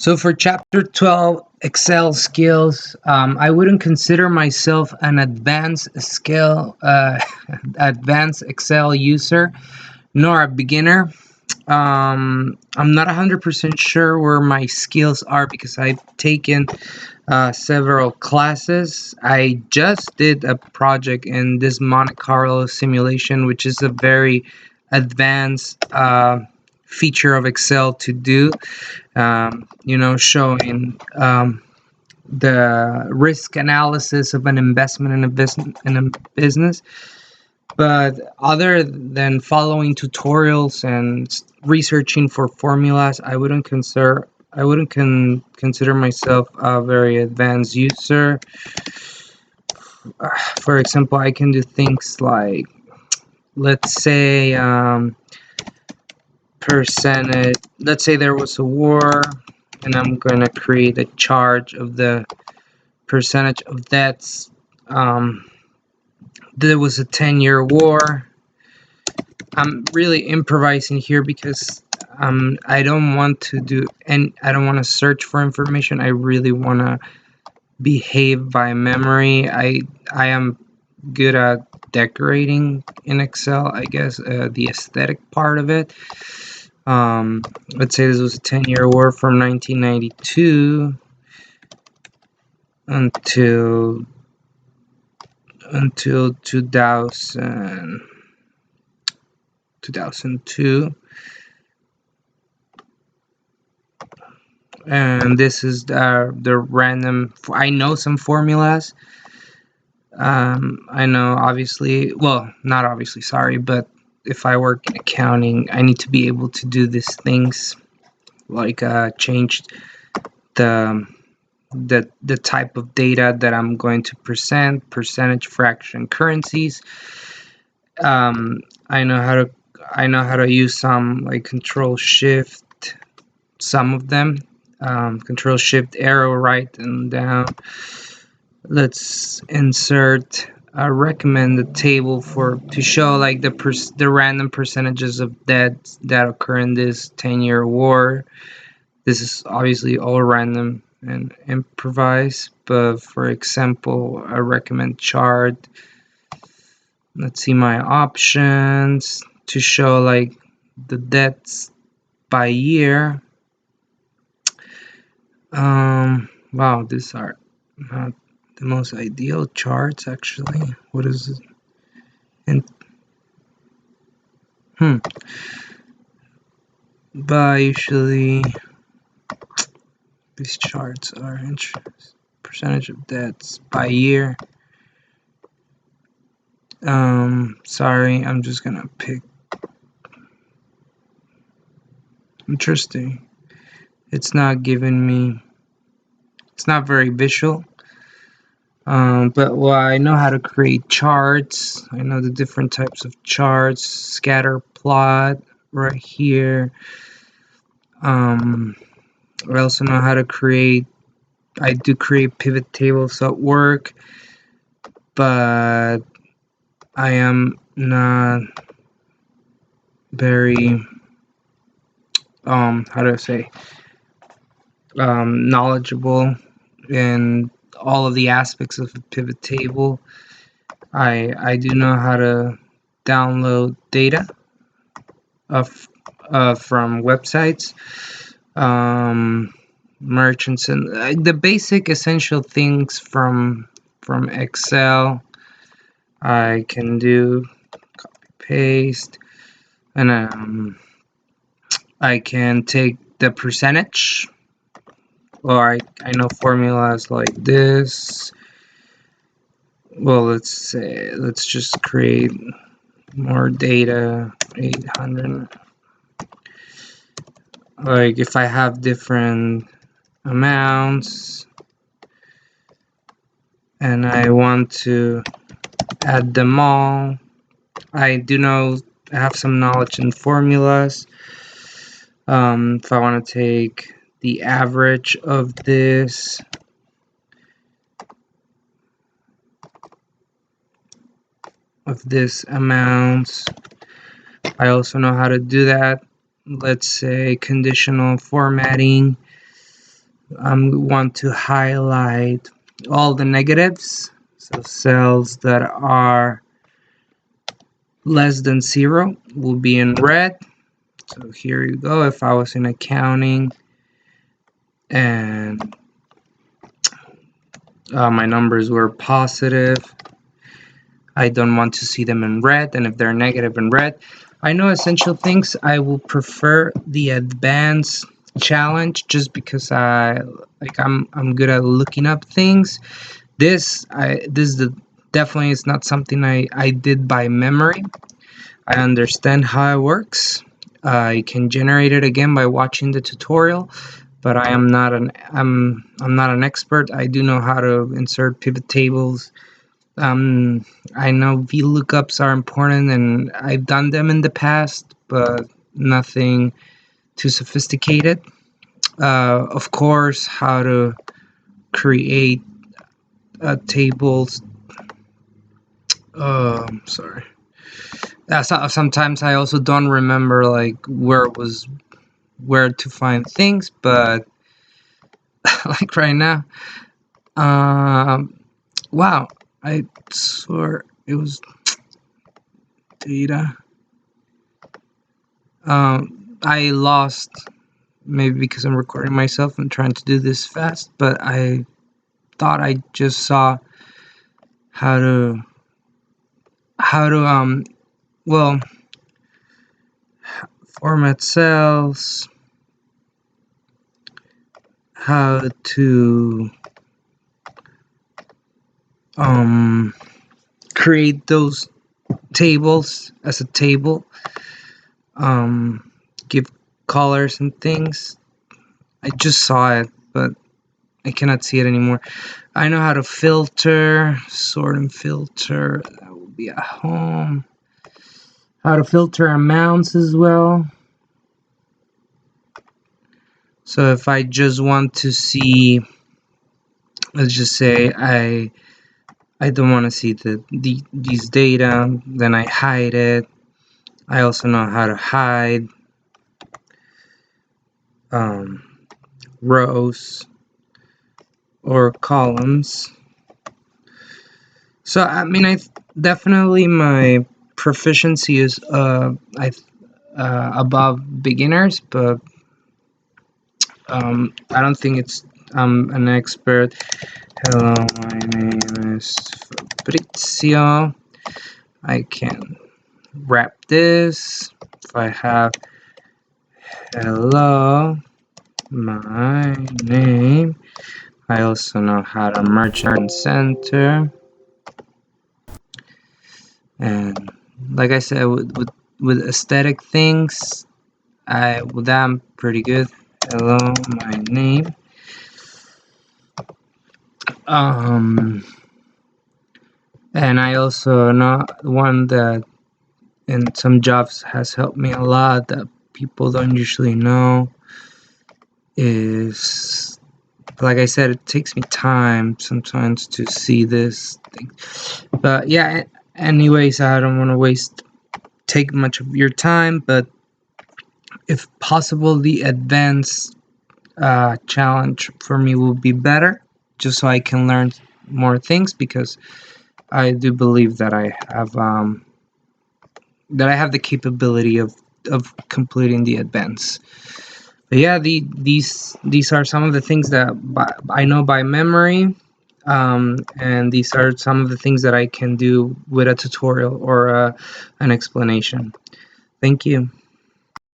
So for chapter 12, Excel skills, I wouldn't consider myself an advanced Excel user, nor a beginner. I'm not 100% sure where my skills are because I've taken several classes. I just did a project in this Monte Carlo simulation, which is a very advanced feature of Excel to do. Showing the risk analysis of an investment in a business. But other than following tutorials and researching for formulas, I wouldn't consider myself a very advanced user. For example, I can do things like, let's say, percentage. Let's say there was a war, and I'm going to create a chart of the percentage of debts. There was a 10-year war. I'm really improvising here because I don't want to do, and I don't want to search for information. I really want to behave by memory. I am good at decorating in Excel, I guess, the aesthetic part of it. Let's say this was a 10-year war from 1992 until 2002, and this is the random. I know some formulas. I know, obviously, well, not obviously, sorry, but if I work in accounting, I need to be able to do these things, like change the type of data that I'm going to present, percentage, fraction, currencies. I know how to use some, like Control Shift, some of them, Control Shift arrow right and down. Let's insert a recommended table to show like the random percentages of debts that occur in this 10-year war. This is obviously all random and improvised, but for example, a recommend chart. Let's see my options to show like the debts by year. Wow, these are not the most ideal charts, actually. What is it? But usually these charts are interest percentage of debts by year. Sorry, I'm just gonna pick. Interesting. It's not giving me. It's not very visual. But well, I know how to create charts. I know the different types of charts. Scatter plot right here. I also know how to create. I do create pivot tables at work, but I am not very how do I say knowledgeable in all of the aspects of a pivot table. I do know how to download data from websites, merchants, and the basic essential things from Excel. I can do copy paste, and I can take the percentage, or I know formulas like this. Well, let's just create more data. 800. Like if I have different amounts and I want to add them all, I have some knowledge in formulas. If I want to take the average of this, amount, I also know how to do that. Let's say conditional formatting. I want to highlight all the negatives, so cells that are less than 0 will be in red. So here you go. If I was in accounting and my numbers were positive, I don't want to see them in red, and if they're negative in red, I know essential things, I will prefer the advanced challenge just because I'm good at looking up things. This definitely is not something I did by memory. I understand how it works. I can generate it again by watching the tutorial, but I'm not an expert. I do know how to insert pivot tables. I know VLOOKUPs are important, and I've done them in the past, but nothing too sophisticated. Of course, how to create tables. Sorry. Sometimes I also don't remember like where to find things, but like right now, wow, I swear it was data. I lost, maybe because I'm recording myself and trying to do this fast, but I thought I just saw how to well, format cells, how to create those tables as a table, give colors and things. I just saw it, but I cannot see it anymore. I know how to filter, sort and filter. That will be at home. How to filter amounts as well. So if I just want to see, let's just say I don't want to see these data, then I hide it. I also know how to hide rows or columns. So I mean, definitely my proficiency is above beginners, but I don't think I'm an expert. Hello, my name is Fabrizio. I can wrap this. If I have hello, my name. I also know how to merge and center. And like I said, with aesthetic things, I'm pretty good. Hello, my name. And I also know one that in some jobs has helped me a lot that people don't usually know is, like I said, it takes me time sometimes to see this thing. But yeah, anyways, I don't want to take much of your time, but if possible, the advanced challenge for me will be better, just so I can learn more things, because I do believe that I have the capability of completing the advance. But yeah, these are some of the things that I know by memory, and these are some of the things that I can do with a tutorial or an explanation. Thank you.